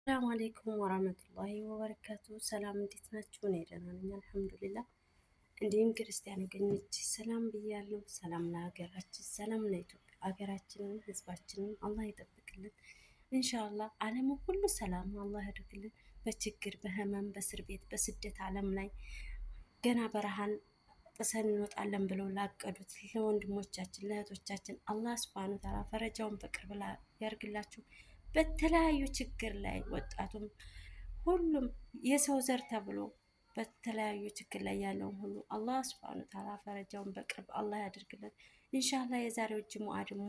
ሰላም አለይኩም ወራህመቱላሂ ወበረካቱ። ሰላም እንዴት ናችሁ? እኔ ደህና ነኝ አልሐምዱሊላህ። እንዲሁም ክርስቲያን ወገኖች ሰላም ብያለሁ። ሰላም ለሀገራችን፣ ሰላም ለኢትዮጵያ ሀገራችንን፣ ህዝባችንን አላህ ይጠብቅልን ኢንሻአላህ። ዓለሙ ሁሉ ሰላም አላህ ያድርግልን። በችግር በህመም በእስር ቤት በስደት ዓለም ላይ ገና በረሃን ጥሰን እንወጣለን ብለው ላቀዱት ለወንድሞቻችን ለእህቶቻችን አላህ ሱብሃነሁ ወተዓላ ፈረጃውን በቅርብ ያርግላችሁ። በተለያዩ ችግር ላይ ወጣቱም ሁሉም የሰው ዘር ተብሎ በተለያዩ ችግር ላይ ያለውን ሁሉ አላህ ሱብሃነሁ ወተዓላ ፈረጃውን በቅርብ አላህ ያድርግልን ኢንሻአላህ። የዛሬው ጅሙዓ ደግሞ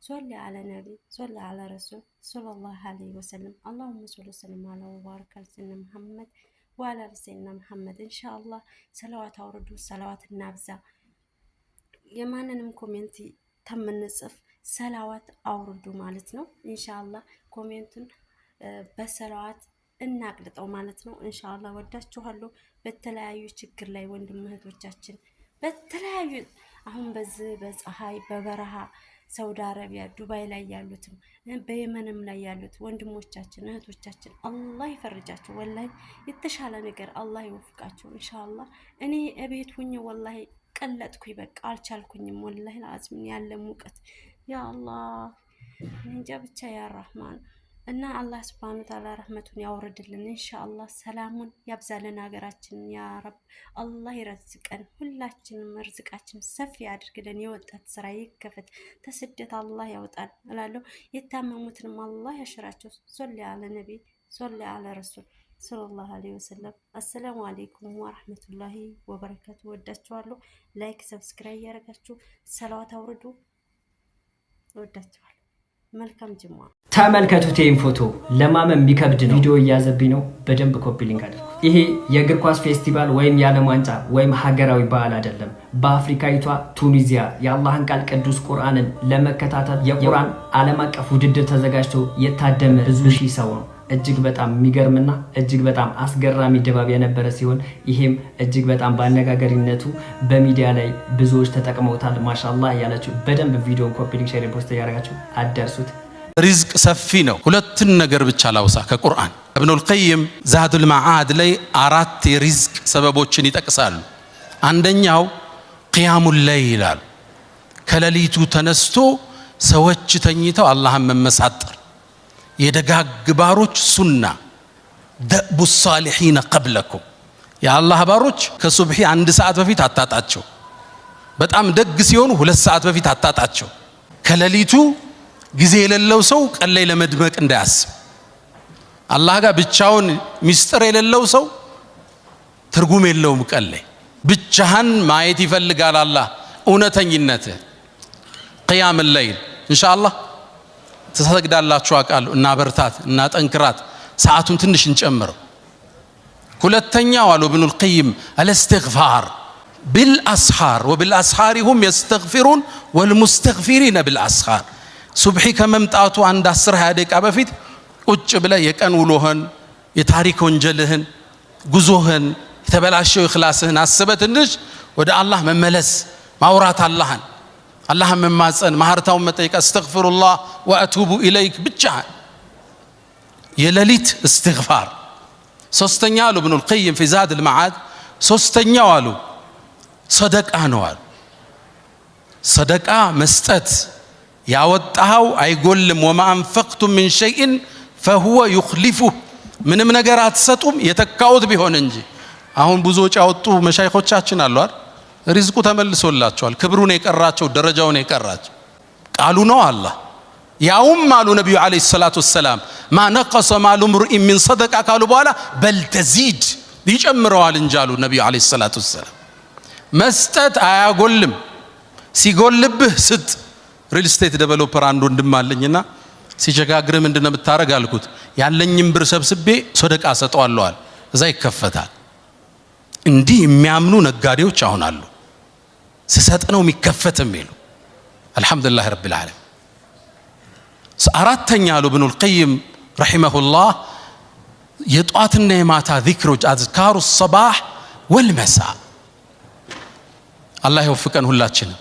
ሶሊ አለ ነቢ ሶሊ አለ ረሱል ሰለላሁ ዐለይሂ ወሰለም አላሁመ ሶሊ ወሰለም አለ ወባረከ ሰይድና መሐመድ ወአላ ሰይድና መሐመድ ኢንሻአላህ። ሰላዋት አውርዱ፣ ሰላዋት እናብዛ። የማንንም ኮሜንት ተምንጽፍ ሰላዋት አውርዱ ማለት ነው ኢንሻአላህ። ኮሜንቱን በሰላዋት እናቅልጠው ማለት ነው ኢንሻአላህ። ወዳችኋለሁ። በተለያዩ ችግር ላይ ወንድም እህቶቻችን በተለያዩ አሁን በዚህ በፀሐይ በበረሃ ሳውዲ አረቢያ ዱባይ ላይ ያሉትም በየመንም ላይ ያሉት ወንድሞቻችን እህቶቻችን አላህ ይፈርጃቸው። ወላሂ የተሻለ ነገር አላህ ይወፍቃቸው ኢንሻአላህ። እኔ እቤት ሁኜ ወላሂ ቀለጥኩኝ፣ በቃ አልቻልኩኝም። ወላሂ ለአዝም ያለ ሙቀት ያ አላህ እንጃ ብቻ ያ ረህማን እና አላህ ሱብሃነሁ ወተዓላ ረህመቱን ያወርድልን ኢንሻአላህ። ሰላሙን ያብዛልን ሀገራችንን ያ ረብ። አላህ ይረዝቀን፣ ሁላችንም ርዝቃችን ሰፊ አድርግልን። የወጣት ስራ ይከፈት፣ ተስደት አላህ ያውጣን እላለሁ። የታመሙትንም አላህ ያሽራቸው። ሶሊ አለ ነቢ ሶሊ አለ ረሱል ሰለላሁ ዐለይሂ ወሰለም። አሰላሙ አለይኩም ወራህመቱላሂ ወበረካቱ። ወዳችኋለሁ። ላይክ ሰብስክራይብ ያደርጋችሁ ሰላዋት አውርዱ። ወዳችኋለሁ። መልካም ጅሙዓ። ተመልከቱት ይህን ፎቶ። ለማመን የሚከብድ ነው። ቪዲዮ እያዘብኝ ነው። በደንብ ኮፒ ሊንክ አድርጉ። ይሄ የእግር ኳስ ፌስቲቫል ወይም የዓለም ዋንጫ ወይም ሀገራዊ በዓል አይደለም። በአፍሪካዊቷ ቱኒዚያ የአላህን ቃል ቅዱስ ቁርአንን ለመከታተል የቁርአን ዓለም አቀፍ ውድድር ተዘጋጅቶ የታደመ ብዙ ሺህ ሰው ነው። እጅግ በጣም የሚገርምና እጅግ በጣም አስገራሚ ድባብ የነበረ ሲሆን ይሄም እጅግ በጣም በአነጋገሪነቱ በሚዲያ ላይ ብዙዎች ተጠቅመውታል። ማሻአላህ እያላችሁ በደንብ ቪዲዮን ኮፒ ሊንክ ሼር ፖስት ያደርጋችሁ አዳርሱት። ሪዝቅ ሰፊ ነው። ሁለትን ነገር ብቻ ላውሳ ከቁርአን ኢብኑል ቀይም ዛዱል መዓድ ላይ 4 የሪዝቅ ሰበቦችን ይጠቅሳሉ። አንደኛው ቂያሙል ለይል ይላል። ከሌሊቱ ተነስቶ ሰዎች ተኝተው አላህን መመሳጠር የደጋግ ባሮች ሱና ደእቡ ሷሊሒነ ቀብለኩም። የአላህ ባሮች ከሱብሒ 1 ሰዓት በፊት አታጣቸው። በጣም ደግ ሲሆኑ 2 ሰዓት በፊት አታጣቸው። ከሌሊቱ ጊዜ የሌለው ሰው ቀን ላይ ለመድመቅ እንዳያስብ። አላህ ጋር ብቻውን ሚስጥር የሌለው ሰው ትርጉም የለውም። ቀን ላይ ብቻህን ማየት ይፈልጋል አላህ እውነተኝነትህ። ቂያም ለይል ኢንሻአላህ ተሰግዳላችሁ አቃሉ እና በርታት እና ጠንክራት። ሰዓቱን ትንሽ እንጨምረው። ሁለተኛው አሉ ኢብኑል ቀይም አልእስትግፋር ቢልአስሐር ወቢልአስሐር ሁም የስተግፊሩን ወልሙስተግፊሪነ ቢልአስሐር። ሱብሒ ከመምጣቱ 10-20 ደቂቃ በፊት ቁጭ ብለ የቀን ውሎህን የታሪክ ወንጀልህን ጉዞህን የተበላሸው ኢኽላስህን አስበህ ትንሽ ወደ አላህ መመለስ ማውራት አላህን መማፀን ማህርታውን መጠየቅ አስተግፊሩላህ ወአቱቡ ኢለይክ ብቻ የሌሊት እስትግፋር። ሶስተኛ አሉ ኢብኑል ቀይም ፊ ዛዱል መዓድ ሶስተኛው አሉ ሰደቃ ነው አሉ። ሰደቃ መስጠት ያወጣው አይጎልም። ወማ አንፈቅቱም ሚን ሸይእን ፈሁወ ዩኽሊፉህ። ምንም ነገር አትሰጡም የተካውት ቢሆን እንጂ። አሁን ብዙ ወጪ ያወጡ መሻይኾቻችን አሉ አይደል? ሪዝቁ ተመልሶላቸዋል። ክብሩን የቀራቸው ደረጃውን የቀራቸው ቃሉ ነው አላህ። ያውም አሉ ነቢዩ ዓለይሂ ሰላቱ ወሰላም ማ ነቀሰ ማሉ ምርኢን ሚን ሰደቃ ካሉ በኋላ በልተዚድ ይጨምረዋል እንጂ አሉ ነቢዩ ዓለይሂ ሰላቱ ወሰላም። መስጠት አያጎልም። ሲጎልብህ ስጥ። ሪል ስቴት ዴቨሎፐር አንዱ ወንድም አለኝና ሲቸጋግር ምንድነው የምታረግ አልኩት። ያለኝም ብር ሰብስቤ ሰደቃ ሰጠዋለዋል፣ እዛ ይከፈታል። እንዲህ የሚያምኑ ነጋዴዎች አሁን አሉ። ስሰጥ ነው የሚከፈትም ይሉ። አልহামዱሊላህ ረቢል ዓለሚን። አራተኛ አሉ ኢብኑል ቀይም ረሂመሁላህ የጧትና የማታ ዚክሮች አዝካሩ ሰባህ ወልመሳ። አላህ ይወፍቀን ሁላችንም።